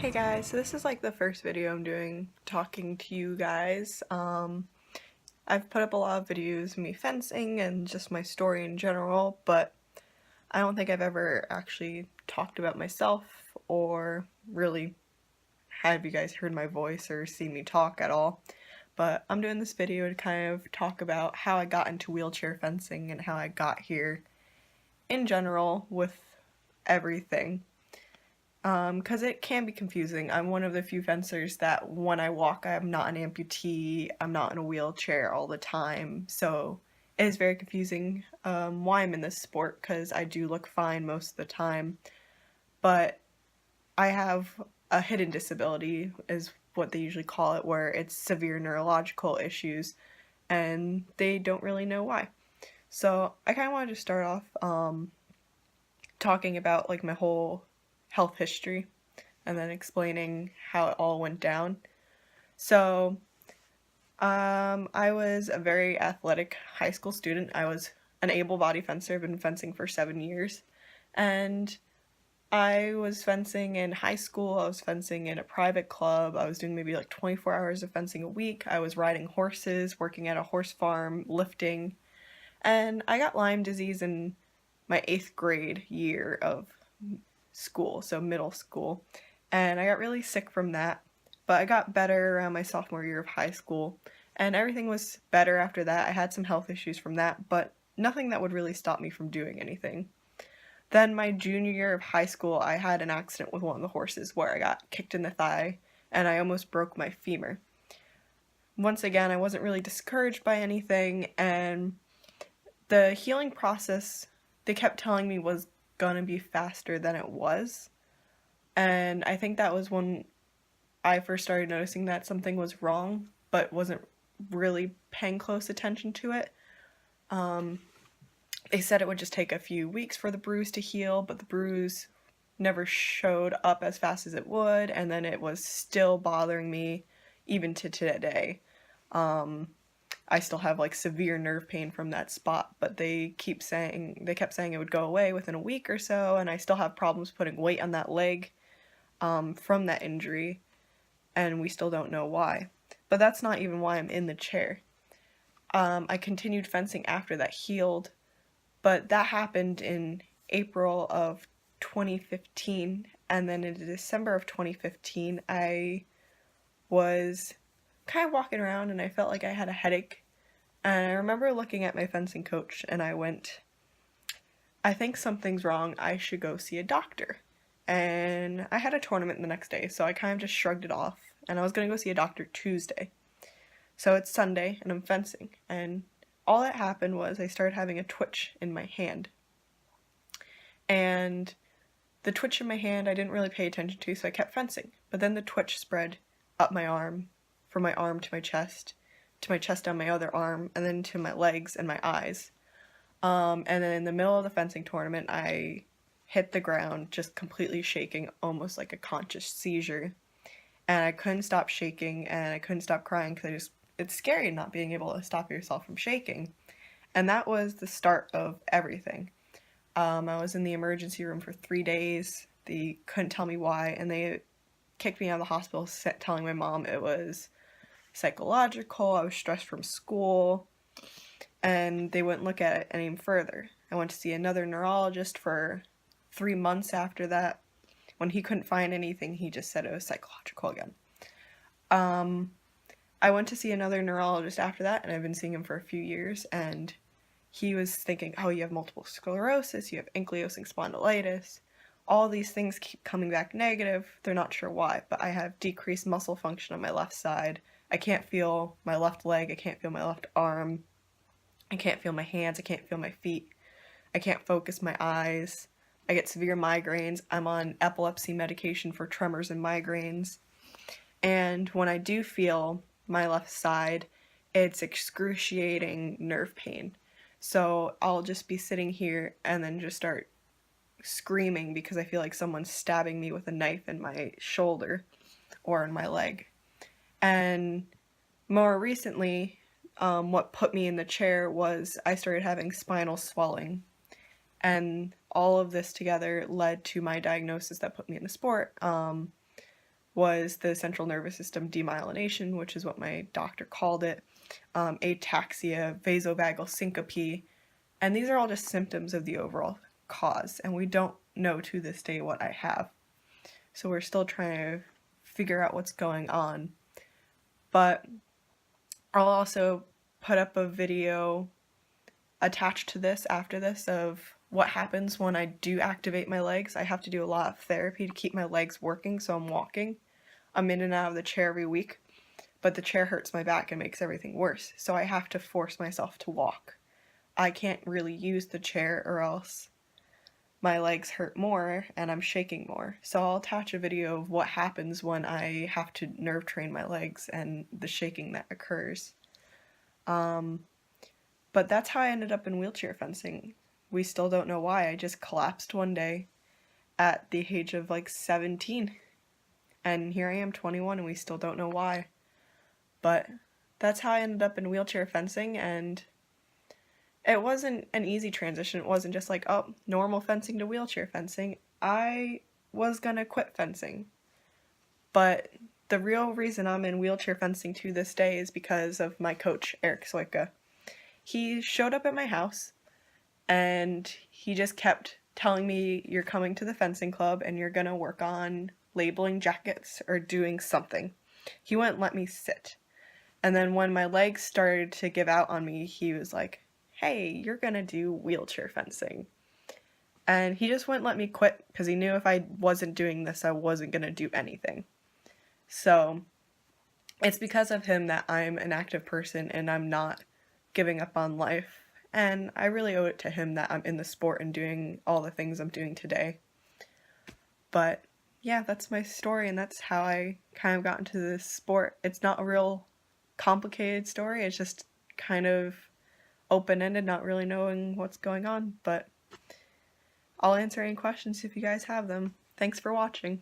Hey guys, so this is like the first video I'm doing talking to you guys. I've put up a lot of videos of me fencing and just my story in general, but I don't think I've ever actually talked about myself or really have you guys heard my voice or seen me talk at all. But I'm doing this video to kind of talk about how I got into wheelchair fencing and how I got here in general with everything. Because it can be confusing. I'm one of the few fencers that when I walk, I'm not an amputee, I'm not in a wheelchair all the time, so it is very confusing why I'm in this sport, because I do look fine most of the time, but I have a hidden disability, is what they usually call it, where it's severe neurological issues, and they don't really know why. So I kind of wanted to start off talking about like my whole health history and then explaining how it all went down. So, I was a very athletic high school student. I was an able-bodied fencer. I've been fencing for 7 years. And I was fencing in high school. I was fencing in a private club. I was doing maybe like 24 hours of fencing a week. I was riding horses, working at a horse farm, lifting. And I got Lyme disease in my 8th grade year of school, so middle school, and I got really sick from that, but I got better around my sophomore year of high school, and everything was better after that. I had some health issues from that, but nothing that would really stop me from doing anything. Then my junior year of high school, I had an accident with one of the horses where I got kicked in the thigh, and I almost broke my femur. Once again, I wasn't really discouraged by anything, and the healing process, they kept telling me, was gonna be faster than it was. And I think that was when I first started noticing that something was wrong, but wasn't really paying close attention to it. Um, they said it would just take a few weeks for the bruise to heal, but the bruise never showed up as fast as it would, and then it was still bothering me even to today. Um, I still have like severe nerve pain from that spot, but they kept saying it would go away within a week or so, and I still have problems putting weight on that leg from that injury, and we still don't know why. But that's not even why I'm in the chair. I continued fencing after that healed, but that happened in April of 2015, and then in December of 2015, I was kind of walking around and I felt like I had a headache. And I remember looking at my fencing coach and I went, I think something's wrong. I should go see a doctor. And I had a tournament the next day, so I kind of just shrugged it off. And I was going to go see a doctor Tuesday. So it's Sunday and I'm fencing. And all that happened was I started having a twitch in my hand. And the twitch in my hand I didn't really pay attention to, so I kept fencing. But then the twitch spread up my arm, from my arm to my chest down my other arm, and then to my legs and my eyes. And then in the middle of the fencing tournament, I hit the ground just completely shaking, almost like a conscious seizure. And I couldn't stop shaking, and I couldn't stop crying because it's scary not being able to stop yourself from shaking. And that was the start of everything. I was in the emergency room for 3 days. They couldn't tell me why, and they kicked me out of the hospital telling my mom it was psychological, I was stressed from school, and they wouldn't look at it any further. I went to see another neurologist for 3 months after that. When he couldn't find anything, he just said it was psychological again. I went to see another neurologist after that, and I've been seeing him for a few years, and he was thinking, oh, you have multiple sclerosis, you have ankylosing spondylitis, all these things keep coming back negative. They're not sure why, but I have decreased muscle function on my left side. I can't feel my left leg, I can't feel my left arm, I can't feel my hands, I can't feel my feet, I can't focus my eyes, I get severe migraines, I'm on epilepsy medication for tremors and migraines, and when I do feel my left side, it's excruciating nerve pain. So I'll just be sitting here and then just start screaming because I feel like someone's stabbing me with a knife in my shoulder or in my leg. And more recently, what put me in the chair was I started having spinal swelling. And all of this together led to my diagnosis that put me in the sport. was the central nervous system demyelination, which is what my doctor called it, ataxia, vasovagal syncope, and these are all just symptoms of the overall cause, and we don't know to this day what I have. So we're still trying to figure out what's going on. But I'll also put up a video attached to this after this of what happens when I do activate my legs. I have to do a lot of therapy to keep my legs working, so I'm walking. I'm in and out of the chair every week, but the chair hurts my back and makes everything worse, so I have to force myself to walk. I can't really use the chair or else my legs hurt more and I'm shaking more. So I'll attach a video of what happens when I have to nerve train my legs and the shaking that occurs. But that's how I ended up in wheelchair fencing. We still don't know why. I just collapsed one day at the age of like 17. And here I am, 21, and we still don't know why. But that's how I ended up in wheelchair fencing, and it wasn't an easy transition. It wasn't just like, oh, normal fencing to wheelchair fencing. I was gonna quit fencing. But the real reason I'm in wheelchair fencing to this day is because of my coach, Eric Soika. He showed up at my house, and he just kept telling me, you're coming to the fencing club and you're gonna work on labeling jackets or doing something. He wouldn't let me sit. And then when my legs started to give out on me, he was like, hey, you're gonna do wheelchair fencing. And he just wouldn't let me quit because he knew if I wasn't doing this, I wasn't gonna do anything. So it's because of him that I'm an active person and I'm not giving up on life. And I really owe it to him that I'm in the sport and doing all the things I'm doing today. But yeah, that's my story, and that's how I kind of got into this sport. It's not a real complicated story, it's just kind of open-ended, not really knowing what's going on, but I'll answer any questions if you guys have them. Thanks for watching.